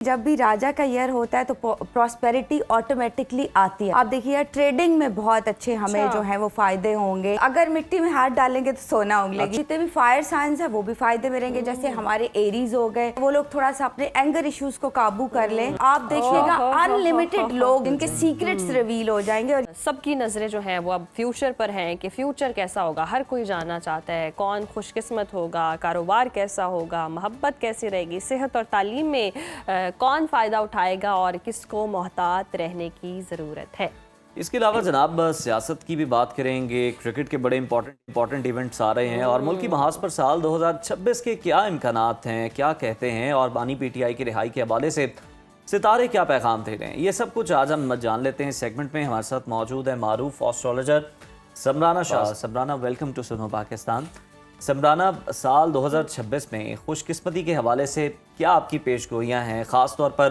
जब भी राजा का ईयर होता है तो प्रॉस्पेरिटी ऑटोमेटिकली आती है। आप देखिए ट्रेडिंग में बहुत अच्छे हमें जो है वो फायदे होंगे। अगर मिट्टी में हाथ डालेंगे तो सोना उगलेगी। जितने भी फायर साइंस है वो भी फायदे में रहेंगे। जैसे हमारे एरीज हो गए, वो लोग थोड़ा सा अपने एंगर इश्यूज को काबू कर लें। आप देखिएगा अनलिमिटेड लोग जिनके सीक्रेट्स रिवील हो जाएंगे। और सबकी नजरें जो हैं वो अब फ्यूचर पर हैं कि फ्यूचर कैसा होगा। हर कोई जानना चाहता है कौन खुशकिस्मत होगा, कारोबार कैसा होगा, मोहब्बत कैसी रहेगी, सेहत और तालीम में कौन फ़ायदा उठाएगा और किसको मोहतात रहने की ज़रूरत है। इसके अलावा जनाब सियासत की भी बात करेंगे। क्रिकेट के बड़े इंपॉर्टेंट इवेंट्स आ रहे हैं और मुल्की महाज पर साल 2026 के क्या इम्कानात हैं, क्या कहते हैं और बानी पीटीआई की रिहाई के हवाले से सितारे क्या पैगाम दे रहे हैं, ये सब कुछ आज हम जान लेते हैं। सेगमेंट में हमारे साथ मौजूद है मारूफ astrologer Samrana Shah. Samrana, welcome to सुनो पाकिस्तान। समराना, साल 2026 में खुशकिस्मती के हवाले से क्या आपकी पेशगोइयाँ हैं? ख़ास तौर पर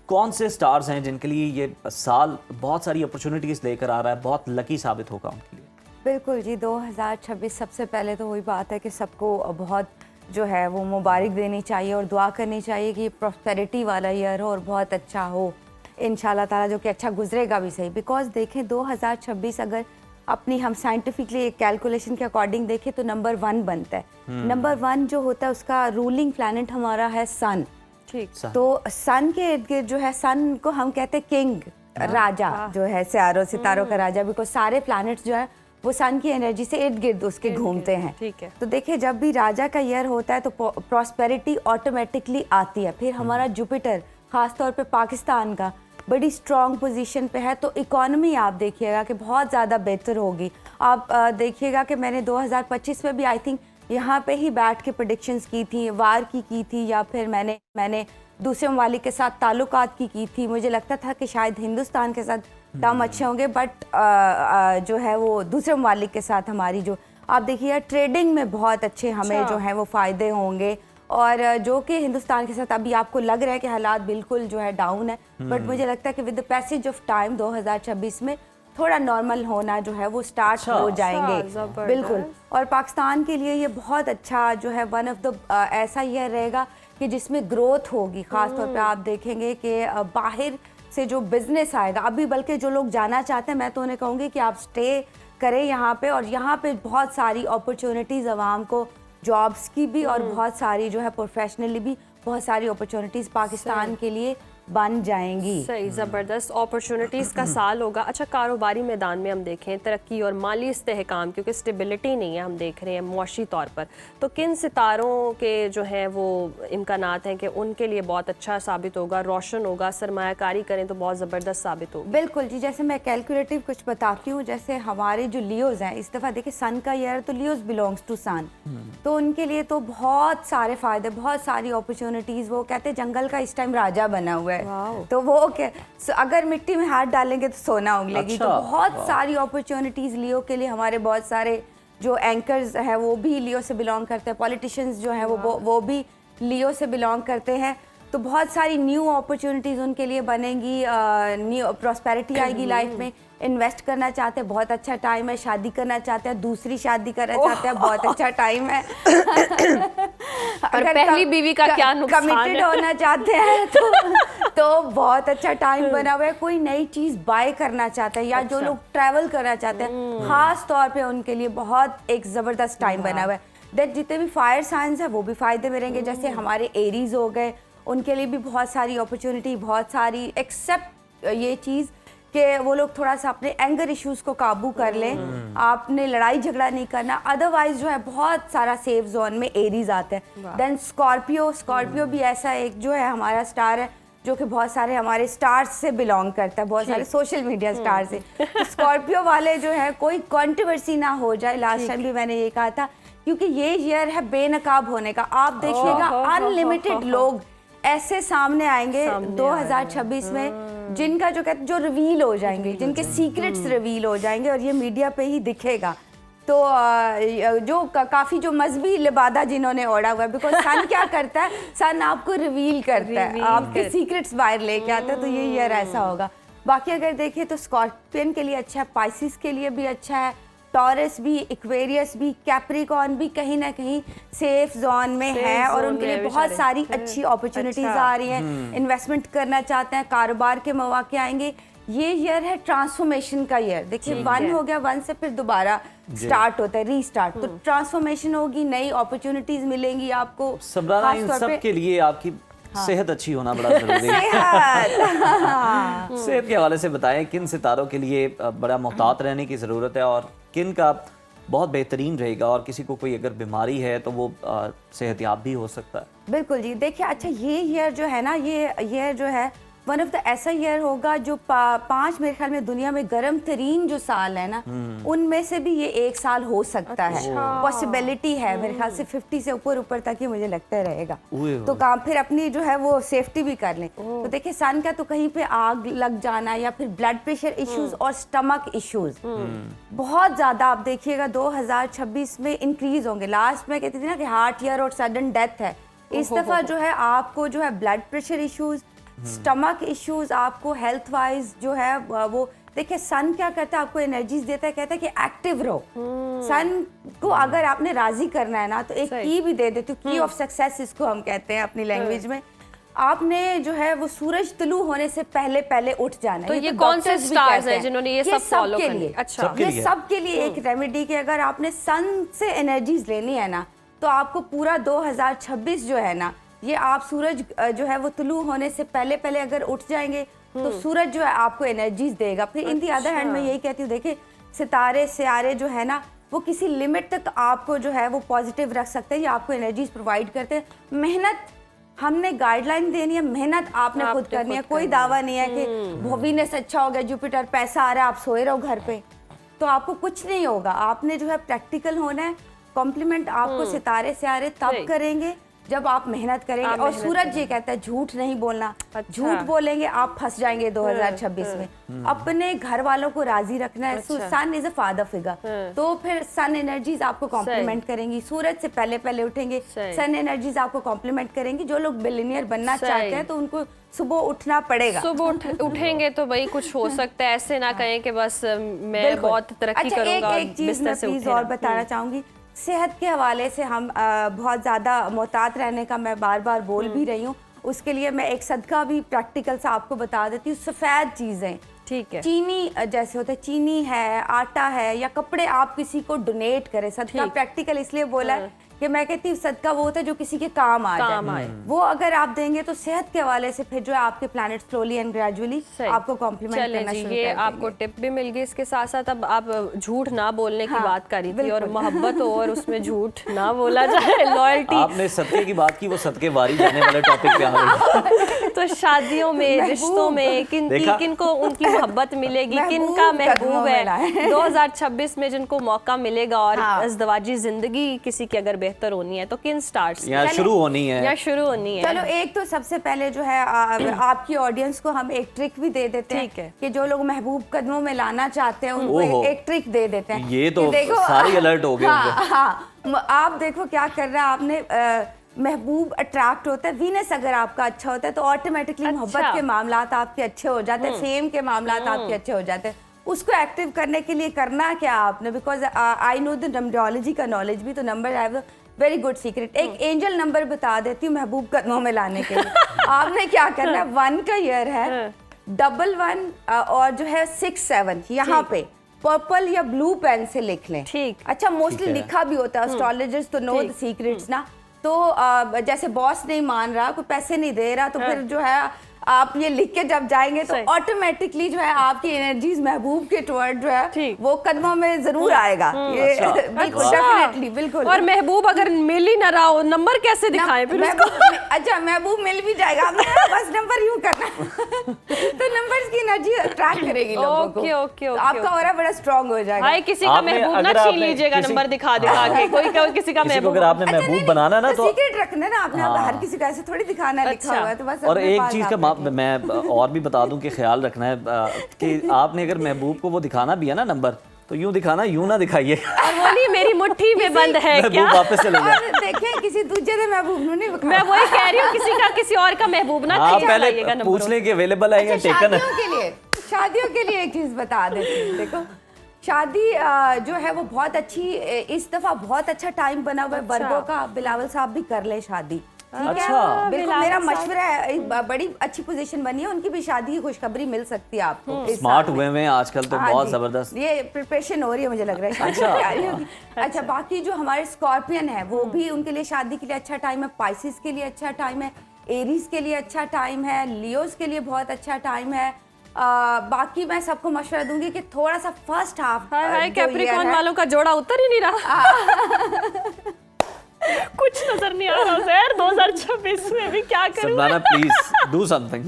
कौन से स्टार्स हैं जिनके लिए ये साल बहुत सारी अपॉर्चुनिटीज़ लेकर आ रहा है, बहुत लकी साबित होगा उनके लिए? बिल्कुल जी, 2026 सबसे पहले तो वही बात है कि सबको बहुत जो है वो मुबारक देनी चाहिए और दुआ करनी चाहिए कि प्रॉस्पेरिटी वाला ईयर हो और बहुत अच्छा हो इंशाल्लाह ताला, जो कि अच्छा गुजरेगा भी सही। बिकॉज देखें 2026 अगर अपनी हम साइंटिफिकली एक कैलकुलेशन के अकॉर्डिंग देखें तो नंबर 1 बनता है। नंबर 1 जो होता है उसका रूलिंग प्लैनेट हमारा है सन। ठीक, तो सन के इर्द गिर्द जो है, सन को हम कहते हैं किंग, राजा जो है, सितारों का राजा। बिकॉज सारे प्लैनेट्स जो है वो सन की एनर्जी से इर्द गिर्द उसके घूमते हैं। ठीक है। तो देखिए जब भी राजा का ईयर होता है तो प्रॉस्पेरिटी ऑटोमेटिकली आती है। फिर हमारा जुपिटर खासतौर पे पाकिस्तान का बड़ी स्ट्रॉन्ग पोजीशन पे है, तो इकॉनमी आप देखिएगा कि बहुत ज़्यादा बेहतर होगी। आप देखिएगा कि मैंने 2025 में भी आई थिंक यहाँ पे ही बैठ के प्रेडिक्शंस की थी, वार की थी, या फिर मैंने दूसरे ममालिक के साथ ताल्लुकात की थी। मुझे लगता था कि शायद हिंदुस्तान के साथ दाम अच्छे होंगे, बट जो है वो दूसरे ममालिक के साथ हमारी जो आप देखिए ट्रेडिंग में बहुत अच्छे हमें जो है वो फ़ायदे होंगे। और जो कि हिंदुस्तान के साथ अभी आपको लग रहा है कि हालात बिल्कुल जो है डाउन है, बट मुझे लगता है कि with the passage of time 2026 में थोड़ा नॉर्मल होना जो है वो स्टार्ट हो जाएंगे। बिल्कुल। और पाकिस्तान के लिए ये बहुत अच्छा जो है वन ऑफ द ऐसा ईयर रहेगा कि जिसमें ग्रोथ होगी। ख़ास तौर पे आप देखेंगे कि बाहर से जो बिजनेस आएगा, अभी बल्कि जो लोग जाना चाहते हैं मैं तो उन्हें कहूँगी कि आप स्टे करें यहाँ पे। और यहाँ पे बहुत सारी अपॉर्चुनिटीज़ आवाम को जॉब्स की भी और बहुत सारी जो है प्रोफेशनली भी बहुत सारी अपॉर्चुनिटीज़ पाकिस्तान के लिए बन जाएंगी। सही, ज़बरदस्त अपॉर्चुनिटीज़ का साल होगा। अच्छा, कारोबारी मैदान में हम देखें तरक्की और माली इस्तेहकाम, क्योंकि स्टेबिलिटी नहीं है हम देख रहे हैं मुआशी तौर पर, तो किन सितारों के जो हैं वो इम्कानात हैं कि उनके लिए बहुत अच्छा साबित होगा, रोशन होगा, सरमायाकारी करें तो बहुत ज़बरदस्त साबित होगा? बिल्कुल जी, जैसे मैं कैलकुलेटिव कुछ बताती हूँ। जैसे हमारे जो लियोज हैं, इस दफ़ा देखिए सन का ईयर तो लियोज बिलोंग्स टू सन, तो उनके लिए तो बहुत सारे फ़ायदे, बहुत सारी अपॉर्चुनिटीज़। वो कहते हैं जंगल का इस टाइम राजा बना हुआ है, तो वो अगर मिट्टी में हाथ डालेंगे तो सोना उगलेगी। अच्छा, तो बहुत सारी अपॉर्चुनिटीज लियो के लिए। हमारे बहुत सारे जो एंकर्स हैं वो भी लियो से बिलोंग करते हैं, पॉलिटिशियंस जो हैं वो भी लियो से बिलोंग करते हैं। तो बहुत सारी न्यू अपॉर्चुनिटीज़ उनके लिए बनेंगी, न्यू प्रॉस्पेरिटी आएगी लाइफ में। इन्वेस्ट करना चाहते हैं, बहुत अच्छा टाइम है। शादी करना चाहते हैं, दूसरी शादी करना चाहते हैं, बहुत अच्छा टाइम है। अगर पहली बीवी का क्या नुकसान है? कमिटेड होना चाहते हैं तो बहुत अच्छा टाइम बना हुआ है। कोई नई चीज़ बाय करना चाहते हैं या जो लोग ट्रैवल करना चाहते हैं, खास तौर पे उनके लिए बहुत एक ज़बरदस्त टाइम बना हुआ है। दैट जितने भी फायर साइंस है वो भी फायदे में रहेंगे। जैसे हमारे एरीज हो गए, उनके लिए भी बहुत सारी अपॉर्चुनिटी, बहुत सारी, एक्सेप्ट ये चीज़ कि वो लोग थोड़ा सा अपने एंगर इश्यूज को काबू कर लें। आपने लड़ाई झगड़ा नहीं करना, अदरवाइज जो है बहुत सारा सेफ जोन में एरीज आते हैं। देन स्कॉर्पियो भी ऐसा एक जो है हमारा स्टार है जो कि बहुत सारे हमारे स्टार्स से बिलोंग करता है, बहुत सारे सोशल मीडिया स्टार से। तो स्कॉर्पियो वाले जो है कोई कंट्रोवर्सी ना हो जाए, लास्ट टाइम भी मैंने ये कहा था, क्योंकि ये ईयर है बेनकाब होने का। आप देखिएगा अनलिमिटेड लोग ऐसे सामने आएंगे 2026 में जिनका जो कहते जो रिवील हो जाएंगे, जिनके सीक्रेट्स रिवील हो जाएंगे और ये मीडिया पे ही दिखेगा। तो जो काफ़ी जो मजहबी लिबादा जिन्होंने ओढ़ा हुआ है, बिकॉज सन क्या करता है, सन आपको रिवील करता है, आपके सीक्रेट्स बाहर लेके आता है। तो ये ईयर ऐसा होगा। बाकी अगर देखिए तो स्कॉर्पियन के लिए अच्छा है, पाइसिस के लिए भी अच्छा है, टॉरस भी, एक्वेरियस भी, कैप्रिकॉर्न भी कहीं ना कहीं सेफ जोन में Safe है और zone उनके में लिए है बहुत बेचारे। सारी अच्छी अपॉर्चुनिटीज अच्छा। आ रही हैं, इन्वेस्टमेंट करना चाहते हैं, कारोबार के मौके आएंगे। ये ईयर है ट्रांसफॉर्मेशन का ईयर। देखिए ठीक 1 है। हो गया, 1 से फिर दोबारा स्टार्ट होता है, रीस्टार्ट। तो ट्रांसफॉर्मेशन होगी, नई अपॉर्चुनिटीज मिलेंगी आपको। सबराना, इन खासतौर सब पे के लिए आपकी सेहत अच्छी होना बड़ा जरूरी है। सेहत। सेहत के हवाले से बताएं, किन सितारों के लिए बड़ा मोहतात रहने की ज़रूरत है और किन का बहुत बेहतरीन रहेगा, और किसी को कोई अगर बीमारी है तो वो सेहतयाब भी हो सकता है। बिल्कुल जी। देखिए अच्छा, ये ईयर जो है ना, ये ईयर जो है वन ऑफ द ऐसा ईयर होगा जो 5 मेरे ख्याल में दुनिया में गर्म तरीन जो साल है ना, उनमें से भी ये एक साल हो सकता है। पॉसिबिलिटी है मेरे ख्याल से 50 से ऊपर तक ही मुझे लगता रहेगा। तो काम फिर अपनी जो है वो सेफ्टी भी कर लें। तो देखिए सन का तो कहीं पे आग लग जाना या फिर ब्लड प्रेशर इश्यूज और स्टमक इश्यूज बहुत ज्यादा आप देखिएगा 2026 में इंक्रीज होंगे। लास्ट में कहती थी ना कि हार्ट ईयर और सडन डेथ है, इस दफा जो है आपको जो है blood pressure issues, stomach issues, आपको हेल्थ वाइज जो है वो देखिए सन क्या करता है, आपको एनर्जीज देता है, कहता है कि एक्टिव रहो। सन को अगर आपने राजी करना है ना तो एक की भी दे देती हूँ, की ऑफ सक्सेस इसको हम कहते हैं अपनी लैंग्वेज में। आपने जो है वो सूरज तुलू होने से पहले पहले उठ जाना है। तो ये कौन से डॉक्टर्स भी स्टार्स कहते हैं जिन्होंने ये सब फॉलो सबके करनी? लिए। अच्छा, सबके ये लिए। सबके लिए एक रेमेडी की अगर आपने सन से एनर्जीज लेनी है ना तो आपको पूरा 2026 जो है ना, ये आप सूरज जो है वो तुलू होने से पहले पहले अगर उठ जाएंगे तो सूरज जो है आपको एनर्जीज देगा। फिर इन दी अदर हैंड मैं यही कहती हूँ, देखिए सितारे सियारे जो है ना वो किसी लिमिट तक आपको जो है वो पॉजिटिव रख सकते हैं या आपको एनर्जीज प्रोवाइड करते हैं। मेहनत हमने गाइडलाइन देनी है, मेहनत आपने खुद करनी है। कोई दावा नहीं है कि वीनस अच्छा हो गया, जुपिटर पैसा आ रहा है, आप सोए रहो घर पे, तो आपको कुछ नहीं होगा। आपने जो है प्रैक्टिकल होना है। कॉम्प्लीमेंट आपको सितारे सियारे तब करेंगे जब आप मेहनत करेंगे। और सूरज ये कहता है झूठ नहीं बोलना। झूठ बोलेंगे आप फंस जाएंगे 2026 में। अपने घर वालों को राजी रखना है। सन इज अ फादर फिगर, तो फिर सन एनर्जीज आपको कॉम्प्लीमेंट करेंगी। सूरज से पहले पहले उठेंगे, सन एनर्जीज आपको कॉम्प्लीमेंट करेंगी। जो लोग बिलियनियर बनना चाहते हैं तो उनको सुबह उठना पड़ेगा। सुबह उठेंगे तो भाई कुछ हो सकता है, ऐसे ना कहें कि बस मैं बहुत तरक्की करूंगा। एक चीज मैं प्लीज और बताना चाहूंगी, सेहत के हवाले से हम बहुत ज़्यादा मोहतात रहने का मैं बार बार बोल भी रही हूँ। उसके लिए मैं एक सदका भी प्रैक्टिकल से आपको बता देती हूँ। सफ़ेद चीज़ें, ठीक है, चीनी जैसे होता है, चीनी है, आटा है या कपड़े आप किसी को डोनेट करें। सदका प्रैक्टिकल इसलिए बोला है कि मैं कहती हूँ सदका वो होता है जो किसी के काम आ जाए। वो अगर आप देंगे तो सेहत के हवाले से फिर जो है आपके प्लैनेट स्लोली एंड ग्रेजुअली आपको कॉम्प्लीमेंट करना शुरू कर ये देंगे। आपको टिप भी मिल गई। इसके साथ साथ अब आप झूठ ना बोलने की बात कर रही थी और मोहब्बत हो और उसमें झूठ ना बोला जाए, लॉयल्टी। आपने सदके की बात की, वो सदके वारी जाने वाले टॉपिक पे आ गए। तो शादियों में, रिश्तों में किनको उनकी मोहब्बत मिलेगी, किनका महबूब है 2026 में जिनको मौका मिलेगा और अज़दवाजी जिंदगी किसी की अगर बेहतर होनी है तो किन स्टार्स यहाँ शुरू होनी है। चलो एक तो सबसे पहले जो है आपकी ऑडियंस को हम एक ट्रिक भी दे देते हैं कि जो लोग महबूब कदमों में लाना चाहते हैं उनको एक ट्रिक दे देते हैं। ये तो सारे अलर्ट हो गए। आप देखो क्या कर रहा है आपने। महबूब अट्रैक्ट होता है, वीनस अगर आपका अच्छा होता है तो ऑटोमेटिकली मोहब्बत के मामलात आपके अच्छे हो जाते हैं, फेम के मामलात आपके अच्छे हो जाते हैं। उसको एक्टिव करने के लिए करना क्या आपने, बिकॉज आई नो द नंबरोलॉजी का नॉलेज भी, तो number I have very good secret. एक एंजल नंबर बता देती हूँ महबूब कदमों में लाने के लिए। आपने क्या करना है, 1 का ईयर है, 11 और जो है 6 7 यहाँ पे पर्पल या ब्लू पेन से लिख लें। ठीक, अच्छा मोस्टली लिखा भी होता है, एस्ट्रोलॉजर्स तो नो द सीक्रेट्स ना। तो जैसे बॉस नहीं मान रहा, कोई पैसे नहीं दे रहा, तो फिर जो है आप ये लिख के जब जाएंगे तो ऑटोमेटिकली जो है आपकी एनर्जीज महबूब के टुवर्ड जो है वो कदमों में जरूर आएगा। ये बिल्कुल डेफिनेटली बिल्कुल। और महबूब अगर मिल ही ना रहा हो, नंबर कैसे दिखाएं फिर उसको? अच्छा महबूब मिल भी जाएगा, आपने बस नंबर यूं करना तो नंबर्स की एनर्जी अट्रैक्ट करेगी लोगों को। ओके ओके, तो आपका ऑरा बड़ा स्ट्रांग हो जाएगा। भाई किसी का महबूब ना छीन लीजिएगा नंबर दिखा के। कोई किसी का महबूब, अगर आपने महबूब बनाना ना तो सीक्रेट रखना ना आपने, हर किसी को ऐसे थोड़ी दिखाना लिखा हुआ है तो बस। और एक चीज का मैं और भी बता दूं कि ख्याल रखना है कि आपने अगर महबूब को वो दिखाना भी है ना नंबर, तो यूं दिखाना, यूं ना दिखाइए। और बोली मेरी मुट्ठी में बंद है क्या? महबूब वापस चले जाए। देखिए किसी दूसरे के महबूब नहीं दिखाना। मैं वही कह रही हूँ, किसी और का महबूब ना पहले पूछ लें कि अवेलेबल है या टेकन है। शादियों के लिए एक चीज बता देती हूँ। देखो शादी जो है वो बहुत अच्छी, इस दफा बहुत अच्छा टाइम बना हुआ है वर्गों का। बिलावल साहब भी कर ले शादी, ठीक है? अच्छा। बिल्कुल मेरा मशवरा है, एक बड़ी अच्छी पोजीशन बनी है, उनकी भी शादी की खुशखबरी मिल सकती है आपको इस स्मार्ट साल में। हुए हैं आजकल तो हाँ बहुत जी, जबरदस्त। ये प्रिपरेशन हो रही है, मुझे लग रहा है शादी की तैयारी होगी। अच्छा, बाकी जो हमारे स्कॉर्पियन है वो भी, उनके लिए शादी के लिए अच्छा टाइम है, पाइसिस के लिए अच्छा टाइम है, एरीज के लिए अच्छा टाइम है, लियोस के लिए बहुत अच्छा टाइम है। बाकी मैं सबको मशवरा दूंगी कि थोड़ा सा फर्स्ट हाफ कैप्रिकॉर्न वालों का जोड़ा उतर ही नहीं रहा। कुछ नजर नहीं आ रहा ज़हर 2026 में भी क्या करूं। सल्माना प्लीज डू समथिंग।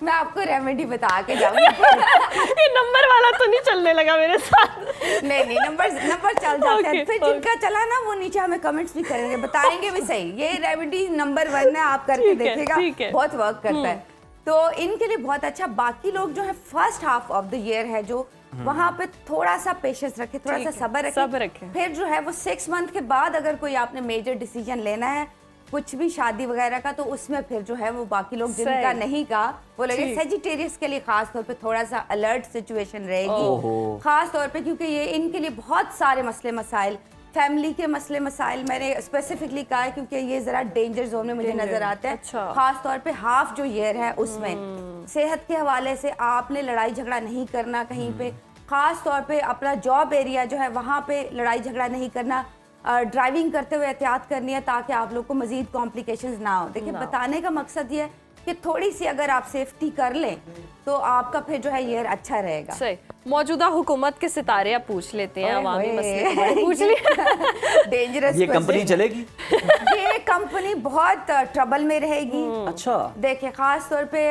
मैं आपको रेमेडी बता के जाऊंगी। ये नंबर वाला तो नहीं चलने लगा मेरे साथ। नहीं, नंबर चल जाते हैं। Okay, फिर जिनका चला ना वो नीचे हमें कमेंट्स भी करेंगे, बताएंगे भी सही। ये रेमेडी नंबर 1 है, आप करके ठीक है, ठीक देखिएगा, है। बहुत वर्क करता है। तो इनके लिए बहुत अच्छा। बाकी लोग जो है first half of the year है जो, वहां पे थोड़ा सा पेशेंस रखे, थोड़ा सा सब्र रखे। फिर जो है वो 6 मंथ के बाद अगर कोई आपने मेजर डिसीजन लेना है कुछ भी शादी वगैरह का, तो उसमें फिर जो है वो बाकी लोग जिनका नहीं कहा वो लगे, सेजिटेरियस के लिए खास तौर पे थोड़ा सा अलर्ट सिचुएशन रहेगी खास तौर पे, क्योंकि ये इनके लिए बहुत सारे मसले मसाइल, फैमिली के मसले मसाइल मैंने स्पेसिफिकली कहा है क्योंकि ये जरा डेंजर जोन में मुझे नजर आता है। अच्छा। खास तौर पे हाफ जो ईयर है उसमें सेहत के हवाले से आपने लड़ाई झगड़ा नहीं करना कहीं पे, खास तौर पे अपना जॉब एरिया जो है वहाँ पे लड़ाई झगड़ा नहीं करना, ड्राइविंग करते हुए एहतियात करनी है ताकि आप लोग को मजीद कॉम्प्लिकेशंस ना हो। देखिए बताने का मकसद ये है कि थोड़ी सी अगर आप सेफ्टी कर लें तो आपका फिर जो है ईयर अच्छा रहेगा। सही। मौजूदा हुकूमत के सितारे आप पूछ लेते हैं, अवामी मसले तो बड़े पूछ लिए। डेंजरस। ये कंपनी चलेगी? ये कंपनी बहुत ट्रबल में रहेगी। अच्छा। देखिए खास तौर पे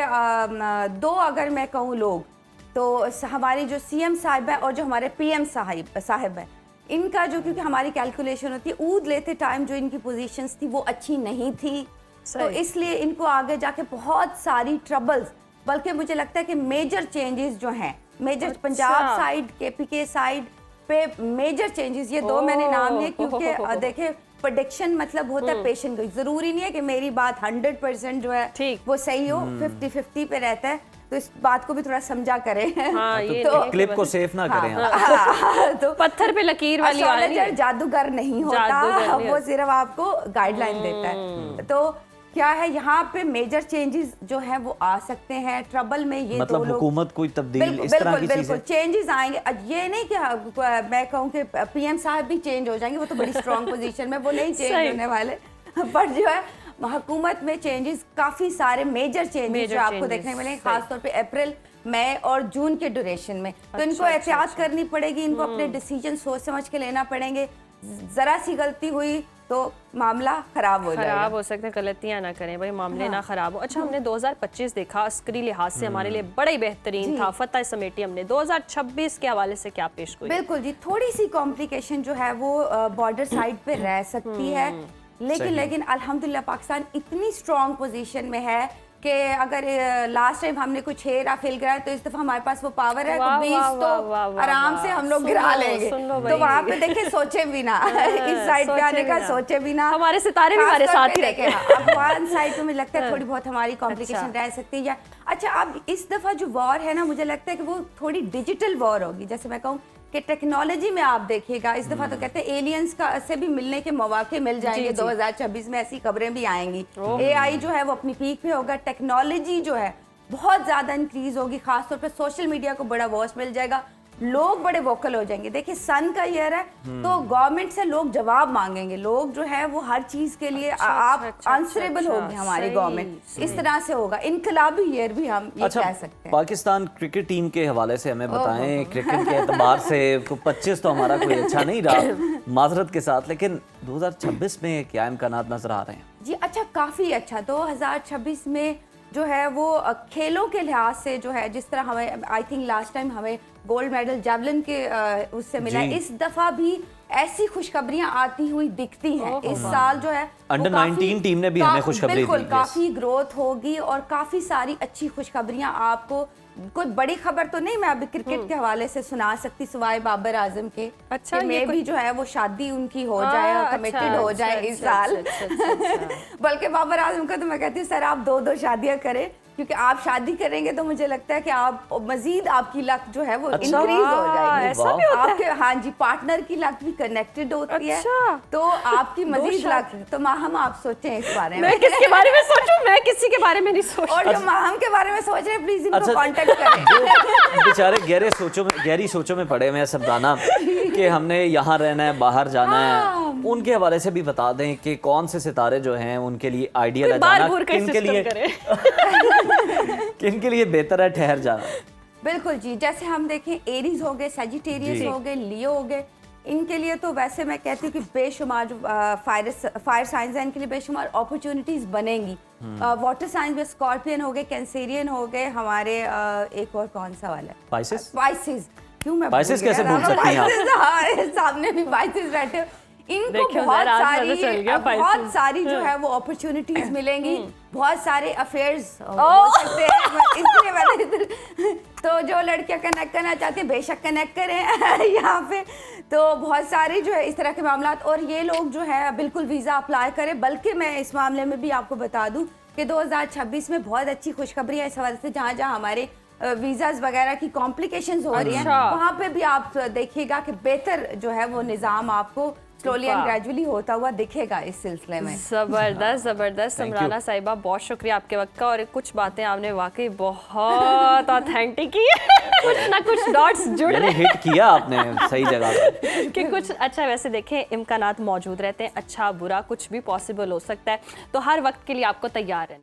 दो अगर मैं कहूँ लोग तो हमारी जो सीएम साहिब है और जो हमारे पीएम साहिब है, इनका जो, क्योंकि हमारी कैलकुलेशन होती है ऊद लेते टाइम जो इनकी पोजीशंस थी वो अच्छी नहीं थी, तो इसलिए इनको आगे जाके बहुत सारी ट्रबल्स, बल्कि मुझे लगता है कि मेजर चेंजेस जो हैं, major Punjab side, KPK side पे मेजर चेंजेस, ये दो मैंने नाम लिए क्योंकि देखिए प्रेडिक्शन मतलब होता है पेशेंट को, जरूरी नहीं है कि मेरी बात 100% जो है वो सही हो, 50-50 पे रहता है, तो इस बात को भी थोड़ा समझा करें। हाँ, ये तो क्लिप को सेफ ना करें। तो पत्थर पे लकीर वाली एस्ट्रोलॉजर जादूगर नहीं होता, वो सिर्फ आपको गाइडलाइन देता है। तो क्या है यहाँ पे मेजर चेंजेस जो हैं वो आ सकते हैं ट्रबल में, ये मतलब दो लोग हुकूमत कोई तब्दील इस तरह की बिल्कुल चेंजेस आएंगे। ये नहीं कि मैं कहूँ कि पीएम साहब भी चेंज हो जाएंगे, वो तो बड़ी स्ट्रॉन्ग पोजीशन में, वो नहीं चेंज होने वाले, पर जो है हुकूमत में चेंजेस काफी सारे मेजर चेंजेस जो आपको देखने मिलेंगे खासतौर पे अप्रैल, मई और जून के ड्यूरेशन में। तो इनको एहतियात करनी पड़ेगी, इनको अपने डिसीजन सोच समझ के लेना पड़ेंगे। जरा सी गलती हुई तो मामला खराब हो सकता है, गलतियां ना करें भाई, मामले ना खराब हो। अच्छा, हमने 2025 देखा अस्करी लिहाज से हमारे लिए बड़ा ही बेहतरीन था, फतह समेटी हमने। 2026 के हवाले से क्या पेश गोई? बिल्कुल जी, थोड़ी सी कॉम्प्लिकेशन जो है वो बॉर्डर साइड पे रह सकती है, लेकिन अल्हम्दुलिल्लाह पाकिस्तान इतनी स्ट्रॉन्ग पोजीशन में है कि अगर लास्ट टाइम हमने कुछ 6 राफेल गिराया तो इस दफा हमारे पास वो पावर है, 20 तो आराम से हम लोग गिरा लेंगे। तो वहाँ पे देखे सोचे भी ना, इस साइड पे आने का सोचे भी ना, हमारे सितारे भी हमारे साथ ही रखे। अफगान साइड पे मुझे लगता है थोड़ी बहुत हमारी कॉम्प्लिकेशन रह सकती है। अच्छा, अब इस दफा जो वॉर है ना, मुझे लगता है कि वो थोड़ी डिजिटल वॉर होगी। जैसे मैं कहूँ कि टेक्नोलॉजी में आप देखिएगा इस दफा तो कहते हैं एलियंस का से भी मिलने के मौके मिल जाएंगे। 2026 में ऐसी खबरें भी आएंगी। एआई जो है वो अपनी पीक पे होगा, टेक्नोलॉजी जो है बहुत ज्यादा इंक्रीज होगी, खासतौर पे सोशल मीडिया को बड़ा वॉच मिल जाएगा, लोग बड़े वोकल हो जाएंगे। देखिए सन का ईयर है तो गवर्नमेंट से लोग जवाब मांगेंगे, लोग जो है वो हर चीज के लिए आप आंसरेबल होगी, हमारी गवर्नमेंट इस तरह से होगा। इनकलाबी ईयर भी हम ये कह सकते हैं। पाकिस्तान क्रिकेट टीम के हवाले से हमें बताएं, क्रिकेट के एतबार से 25 तो हमारा कोई अच्छा नहीं रहा माजरत के साथ, लेकिन 2026 में क्या इम्कानात नजर आ रहे हैं? जी अच्छा, काफी अच्छा। 2026 में जो है वो खेलों के लिहाज से जो है, जिस तरह हमें आई थिंक लास्ट टाइम हमें गोल्ड मेडल जेवलिन के उससे मिला, इस दफा भी ऐसी खुशखबरियां आती हुई दिखती हैं। इस साल जो है अंडर 19 टीम ने भी हमें खुशखबरी दी। बिल्कुल, काफी ग्रोथ होगी और काफी सारी अच्छी खुशखबरियां आपको, कोई बड़ी खबर तो नहीं मैं अभी क्रिकेट के हवाले से सुना सकती सिवाय बाबर आजम के। अच्छा, मैं भी जो है वो शादी उनकी हो जाए और कमिटेड हो जाए इस साल। बल्कि बाबर आजम का तो मैं कहती हूँ सर आप 2-2 शादियां करें, क्योंकि आप शादी करेंगे तो मुझे लगता है कि आप मजीद आपकी लक जो है वो अच्छा। इंक्रीज हो जाएगी। ऐसा भी होता है? आपके हाँ जी, पार्टनर की लक भी कनेक्टेड होती अच्छा। है, तो आपकी मजीद लक। तो माहम आप सोचें इस बारे में। मैं किसके बारे में सोचूं? मैं किसी के बारे में नहीं सोच। और जो माहम के बारे में सोच रहे हैं प्लीज इनको अच्छा। कांटेक्ट करें। जो बेचारे गहरी सोचों में पड़े हुए हैं सबदाना कि हमने यहाँ रहना है, बाहर जाना है, उनके हवाले से भी बता दें कि कौन से सितारे जो हैं उनके लिए आइडियल है जाना, किन के लिए बेहतर है ठहर जाना। बिल्कुल जी, जैसे हम देखें एरीज हो गए, सजिटेरियस हो गए, लियो हो गए, इनके लिए तो वैसे मैं कहती हूँ कि बेशुमार जो फायर साइंस है इनके लिए बेशुमार अपॉर्चुनिटीज बनेंगी। वाटर साइंस में स्कॉर्पियन हो गए, कैंसेरियन हो गए, हमारे एक और कौन सा वाला है, पाइसेस। क्यों मैं पाइसेस कैसे भूल सकती हैं आप? हाँ, सामने भी पाइसेस बैठे हो। इनको बहुत सारी जो है वो अपॉर्चुनिटीज मिलेंगी, बहुत सारे अफेयर्स हो सकते हैं। इसलिए मैंने इधर तो जो लड़कियां कनेक्ट करना चाहती हैं बेशक कनेक्ट करें यहाँ पे। तो बहुत सारे जो है इस तरह के मामलात, और ये लोग जो है बिल्कुल वीज़ा अप्लाई करें। बल्कि मैं इस मामले में भी आपको बता दूं कि 2026 में बहुत अच्छी खुशखबरी है इस हवाले से, जहाँ जहाँ हमारे वीज़ाज वगैरह की कॉम्प्लिकेशंस हो रही हैं, वहाँ पे भी आप देखिएगा कि बेहतर जो है वो निज़ाम आपको स्लोली एंड ग्रेजुअली होता हुआ दिखेगा इस सिलसिले में। जबरदस्त समराना साहिबा, बहुत शुक्रिया आपके वक्त का। और कुछ बातें आपने वाकई बहुत ऑथेंटिक की कुछ ना कुछ डॉट्स जुड़ रहे, हिट किया आपने सही जगह पे कि कुछ अच्छा। वैसे देखें इम्कानात मौजूद रहते हैं, अच्छा बुरा कुछ भी पॉसिबल हो सकता है, तो हर वक्त के लिए आपको तैयार रहना।